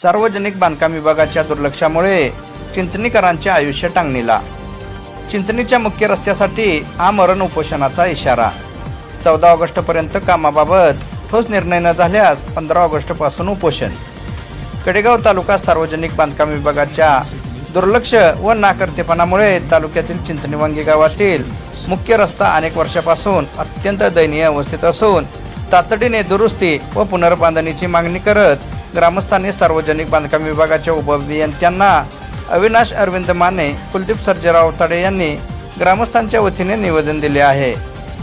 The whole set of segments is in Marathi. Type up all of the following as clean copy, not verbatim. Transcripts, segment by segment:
सार्वजनिक बांधकाम विभागाच्या दुर्लक्षामुळे चिंचणीकरांचे आयुष्य टांगणीला। चिंचणीच्या मुख्य रस्त्यासाठी आमरण उपोषणाचा इशारा। 14 ऑगस्टपर्यंत कामाबाबत ठोस निर्णय न झाल्यास 15 ऑगस्टपासून उपोषण। कडेगाव तालुका सार्वजनिक बांधकाम विभागाच्या दुर्लक्ष व नाकर्तेपणामुळे तालुक्यातील चिंचणीवांगी गावातील मुख्य रस्ता अनेक वर्षापासून अत्यंत दयनीय अवस्थेत असून तातडीने दुरुस्ती व पुनर्बांधणीची मागणी करत ग्रामस्थांनी सार्वजनिक बांधकाम विभागाच्या उपअभियंत्यांना अविनाश अरविंद माने, कुलदीप सर्जेराव ताडे यांनी ग्रामस्थांच्या वतीने निवेदन दिले आहे।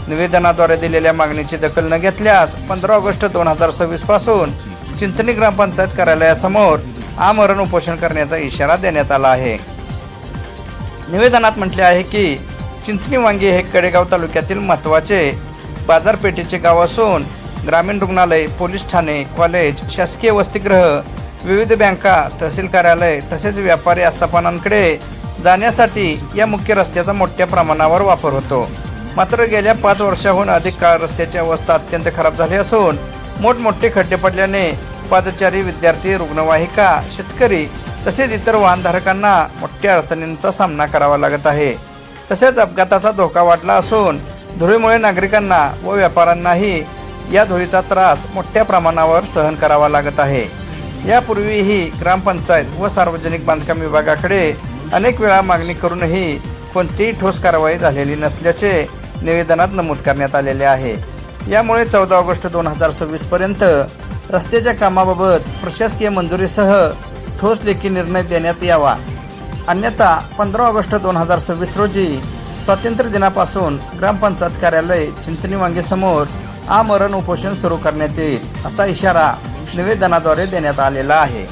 निवेदनाद्वारे दिलेल्या मागणीची दखल न घेतल्यास 15 ऑगस्ट 2026 पासून चिंचणी ग्रामपंचायत कार्यालयासमोर आमरण उपोषण करण्याचा इशारा देण्यात आला आहे। निवेदनात म्हटले आहे की चिंचणीवांगी हे कडेगाव तालुक्यातील महत्त्वाचे बाजारपेठेचे गाव असून ग्रामीण रुग्णालय, पोलीस ठाणे, कॉलेज, शासकीय वसतिगृह, विविध बँका, तहसील कार्यालय तसेच व्यापारी आस्थापनांकडे जाण्यासाठी या मुख्य रस्त्याचा मोठ्या प्रमाणावर वापर होतो। मात्र गेल्या 5 वर्षाहून अधिक काळ रस्त्याची अवस्था अत्यंत खराब झाली असून मोठमोठे खड्डे पडल्याने पादचारी, विद्यार्थी, रुग्णवाहिका, शेतकरी तसेच इतर वाहनधारकांना मोठ्या अडचणींचा सामना करावा लागत आहे। तसेच अपघाताचा धोका वाढला असून धुळीमुळे नागरिकांना व व्यापाऱ्यांनाही या धुळीचा त्रास मोठ्या प्रमाणावर सहन करावा लागत आहे। यापूर्वीही ग्रामपंचायत व सार्वजनिक बांधकाम विभागाकडे अनेक वेळा मागणी करूनही कोणतीही ठोस कारवाई झालेली नसल्याचे निवेदनात नमूद करण्यात आलेले आहे। यामुळे 14 ऑगस्ट 2026 पर्यंत रस्त्याच्या कामाबाबत प्रशासकीय मंजुरीसह ठोस लेखी निर्णय देण्यात यावा, अन्यथा 15 ऑगस्ट 2026 रोजी स्वातंत्र्य दिनापासून ग्रामपंचायत कार्यालय चिंचणीवांगी समोर आमरण उपोषण सुरू करण्यात येईल, असा इशारा निवेदनाद्वारे देण्यात आलेला आहे।